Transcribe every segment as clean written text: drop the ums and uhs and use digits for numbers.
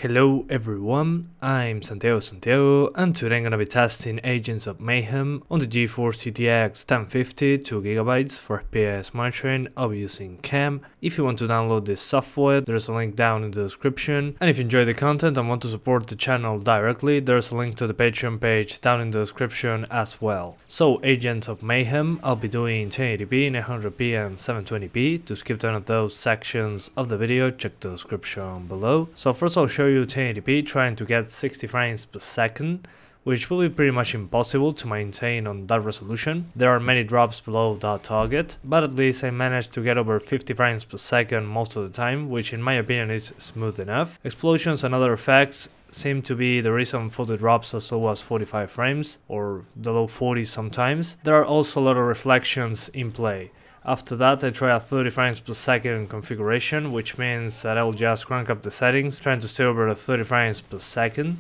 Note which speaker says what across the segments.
Speaker 1: Hello everyone, I'm Santiago, and today I'm gonna be testing Agents of Mayhem on the GeForce GTX 1050 2GB for FPS monitoring. I'll be using CAM. If you want to download this software, there's a link down in the description. And if you enjoy the content and want to support the channel directly, there's a link to the Patreon page down in the description as well. So Agents of Mayhem, I'll be doing 1080p, 900p and 720p. To skip one of those sections of the video, check the description below. So first I'll show you 1080p trying to get 60 frames per second, which will be pretty much impossible to maintain on that resolution. There are many drops below that target, but at least I managed to get over 50 frames per second most of the time, which in my opinion is smooth enough. Explosions and other effects seem to be the reason for the drops as low as 45 frames, or the low 40s sometimes. There are also a lot of reflections in play. After that, I try a 30 frames per second configuration, which means that I will just crank up the settings, trying to stay over the 30 frames per second.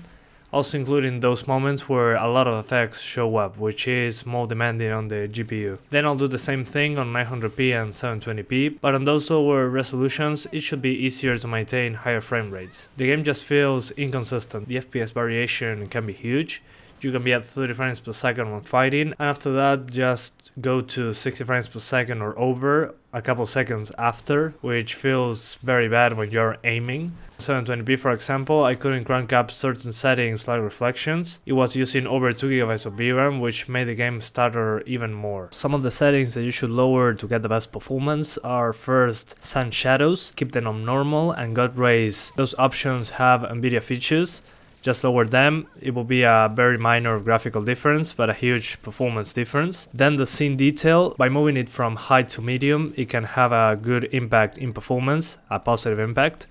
Speaker 1: Also including those moments where a lot of effects show up, which is more demanding on the GPU. Then I'll do the same thing on 900p and 720p, but on those lower resolutions it should be easier to maintain higher frame rates. The game just feels inconsistent. The FPS variation can be huge. You can be at 30 frames per second when fighting, and after that just go to 60 frames per second or over a couple seconds after, which feels very bad when you're aiming. 720p for example, I couldn't crank up certain settings like reflections. It was using over 2GB of VRAM, which made the game stutter even more. Some of the settings that you should lower to get the best performance are first sun shadows, keep them on normal, and God rays. Those options have NVidia features. Just lower them, it will be a very minor graphical difference, but a huge performance difference. Then the scene detail, by moving it from high to medium, it can have a good impact in performance, a positive impact.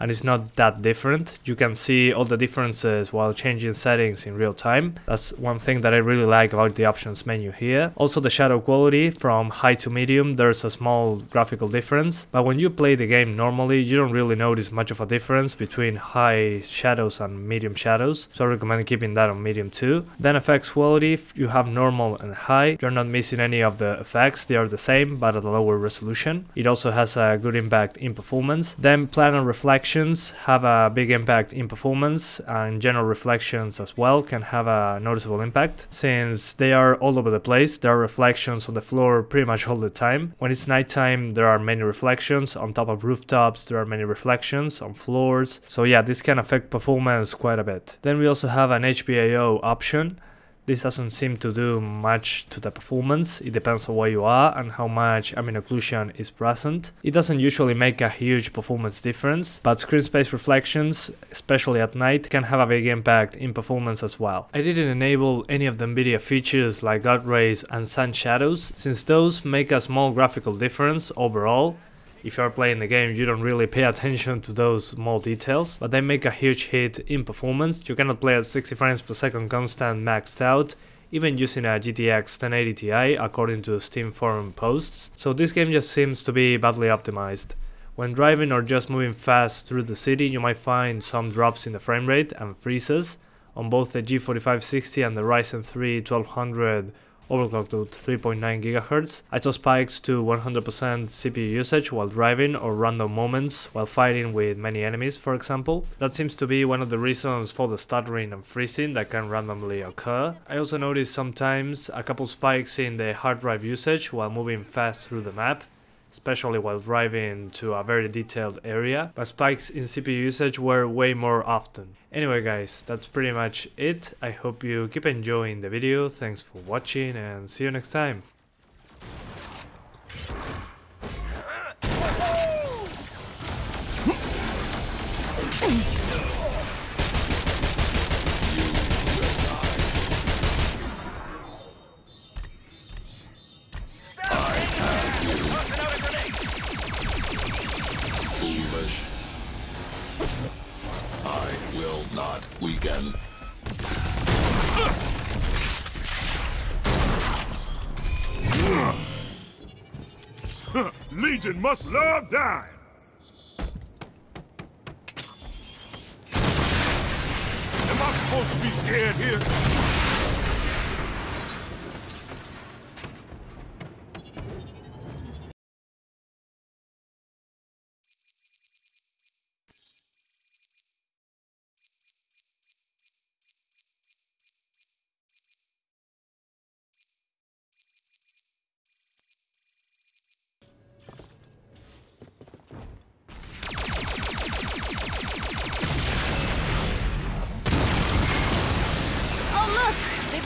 Speaker 1: And it's not that different. You can see all the differences while changing settings in real time. That's one thing that I really like about the options menu here. Also the shadow quality, from high to medium, there's a small graphical difference, but when you play the game normally you don't really notice much of a difference between high shadows and medium shadows, so I recommend keeping that on medium too. Then effects quality, if you have normal and high, you're not missing any of the effects, they are the same but at a lower resolution. It also has a good impact in performance. Then planar reflection have a big impact in performance, and general reflections as well can have a noticeable impact. Since they are all over the place, there are reflections on the floor pretty much all the time. When it's nighttime there are many reflections, on top of rooftops there are many reflections, on floors. So yeah, this can affect performance quite a bit. Then we also have an HBAO option. This doesn't seem to do much to the performance. It depends on where you are and how much ambient occlusion is present. It doesn't usually make a huge performance difference, but screen space reflections, especially at night, can have a big impact in performance as well. I didn't enable any of the NVIDIA features like God rays and sun shadows, since those make a small graphical difference overall. If you are playing the game, you don't really pay attention to those small details, but they make a huge hit in performance. You cannot play at 60 frames per second constant maxed out, even using a GTX 1080 Ti according to Steam forum posts. So this game just seems to be badly optimized. When driving or just moving fast through the city, you might find some drops in the frame rate and freezes. On both the G4560 and the Ryzen 3 1200 overclocked to 3.9 GHz. I saw spikes to 100% CPU usage while driving, or random moments while fighting with many enemies for example. That seems to be one of the reasons for the stuttering and freezing that can randomly occur. I also noticed sometimes a couple spikes in the hard drive usage while moving fast through the map, especially while driving to a very detailed area, but spikes in CPU usage were way more often. Anyway guys, that's pretty much it. I hope you keep enjoying the video, thanks for watching and see you next time.
Speaker 2: Foolish. I will not weaken.
Speaker 3: Legion must love dying. Am I supposed to be scared here?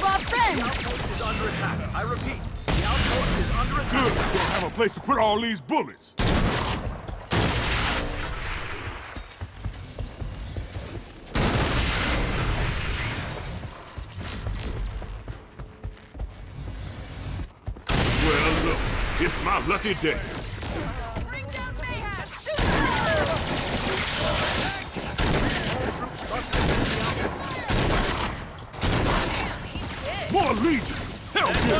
Speaker 4: our friends!
Speaker 5: The outpost is under attack. I repeat, the outpost is under attack.
Speaker 3: Good. We'll have a place to put all these bullets. Well, look, it's my lucky day.
Speaker 4: Bring down Mayhem!
Speaker 5: All troops must defend the outpost.
Speaker 4: Damn, he's dead!
Speaker 3: More Legion! Help me!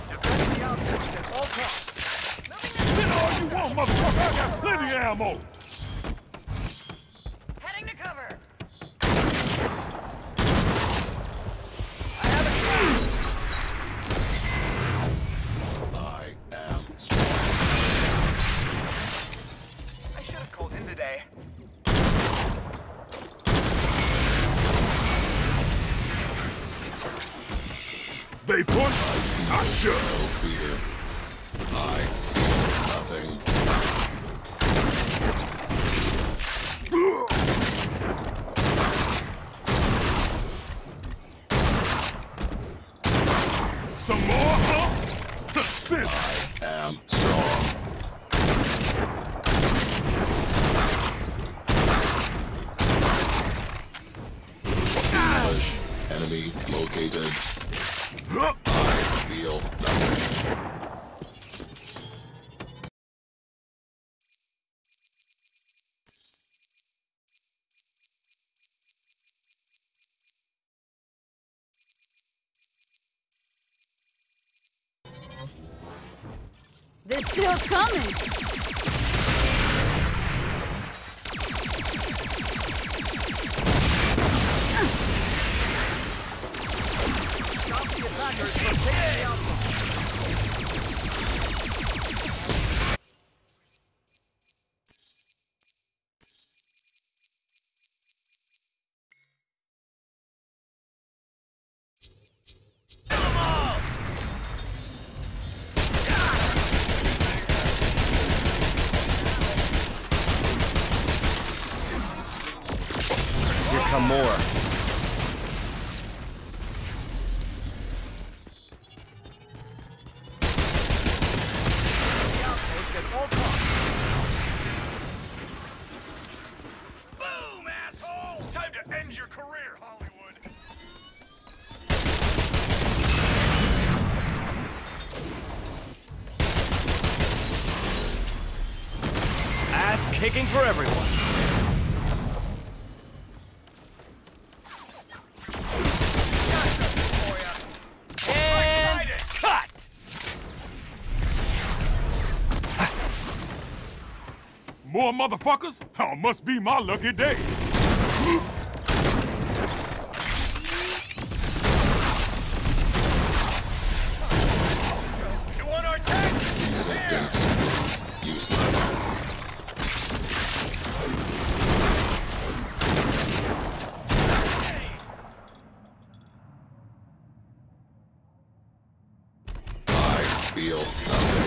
Speaker 5: Defend the outpost at all costs.
Speaker 3: Spit all you want, motherfucker! I got plenty of ammo!
Speaker 4: Heading to cover!
Speaker 2: I am strong.
Speaker 5: I should have called in today.
Speaker 3: They push, I shove.
Speaker 2: No fear. I feel nothing.
Speaker 3: Some more, huh? Sit.
Speaker 2: I am strong. Push. Enemy located.
Speaker 3: Huh?
Speaker 2: I feel nothing.
Speaker 4: They're still coming!
Speaker 5: Stop the attackers from taking the outpost.
Speaker 6: Here come more.
Speaker 5: The outpost at all costs.
Speaker 3: Boom, asshole! Time to end your career, Hollywood.
Speaker 6: Ass kicking for everyone. And cut!
Speaker 3: More motherfuckers? Oh, must be my lucky day.
Speaker 5: You want our tank?
Speaker 2: Resistance is useless. I feel nothing.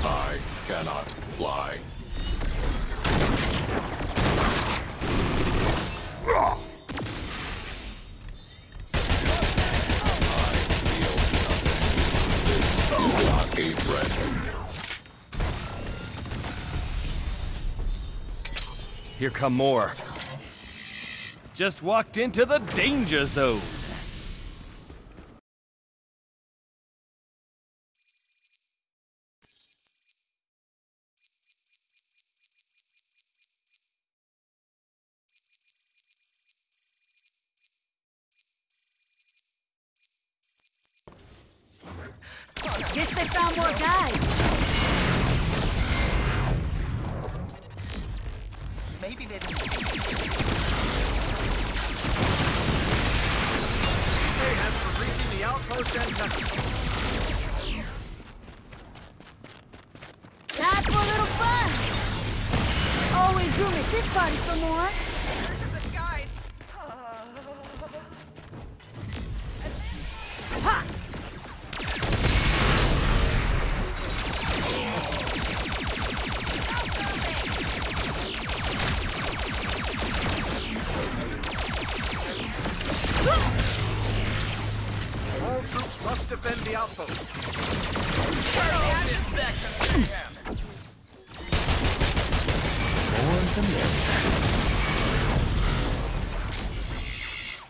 Speaker 2: I cannot fly. I feel nothing. This is not a threat.
Speaker 6: Here come more. Just walked into the danger zone.
Speaker 4: Guess they found more guys!
Speaker 5: Maybe they didn't see it. Mayhem for reaching the outpost antenna.
Speaker 4: Time for a little fun. Always room at this party for more.
Speaker 7: Search of the skies.
Speaker 4: Ha!
Speaker 5: All troops must defend the outpost.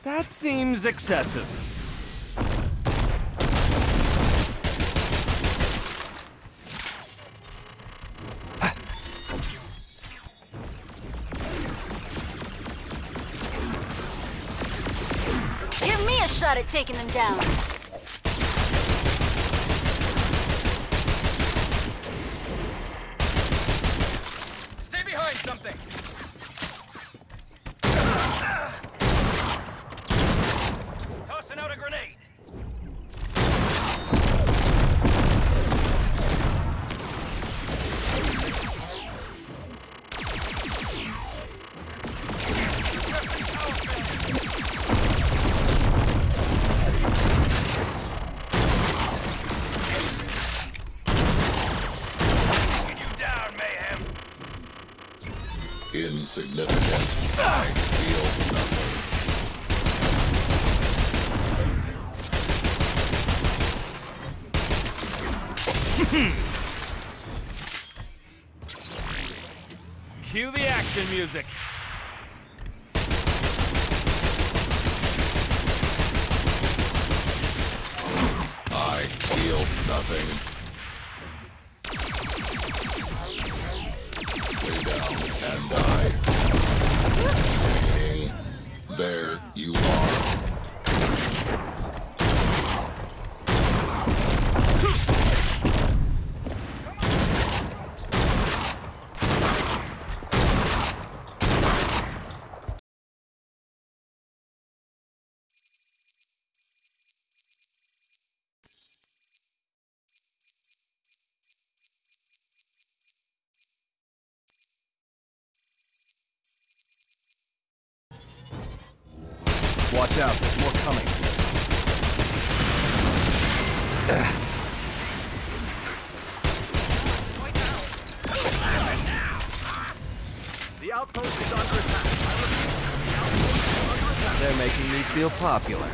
Speaker 6: That seems excessive.
Speaker 4: Give me a shot at taking them down.
Speaker 6: Stay behind something. Tossing out a grenade.
Speaker 2: Insignificant. I feel nothing.
Speaker 6: Cue the action music.
Speaker 2: I feel nothing. Lay down and die. Meaning, there you are.
Speaker 6: Watch out, there's more coming.
Speaker 5: The outpost is under attack. I repeat, the outpost is under attack.
Speaker 6: They're making me feel popular.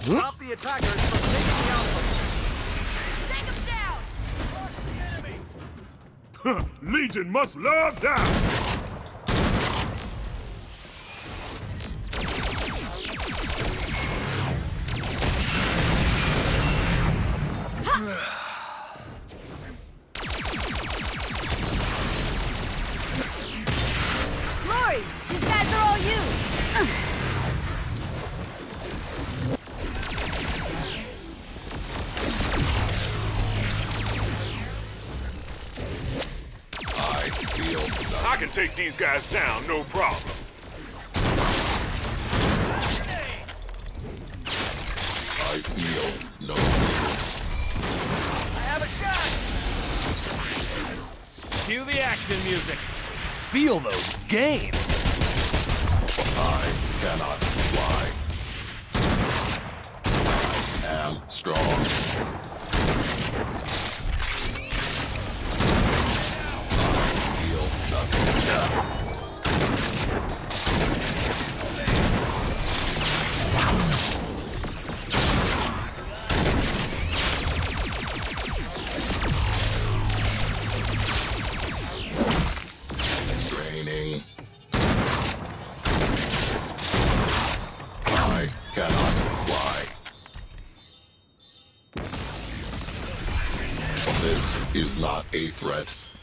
Speaker 5: Stop the attackers from taking the outpost.
Speaker 4: Take them down!
Speaker 3: Legion must love down!
Speaker 4: Glory! These guys are all you!
Speaker 2: I feel nothing.
Speaker 3: I can take these guys down, no problem.
Speaker 2: I feel no fear.
Speaker 6: I have a shot! Cue the action music. Feel those gains.
Speaker 2: I cannot fly. I am strong. I feel nothing. Straining. I cannot fly. This is not a threat.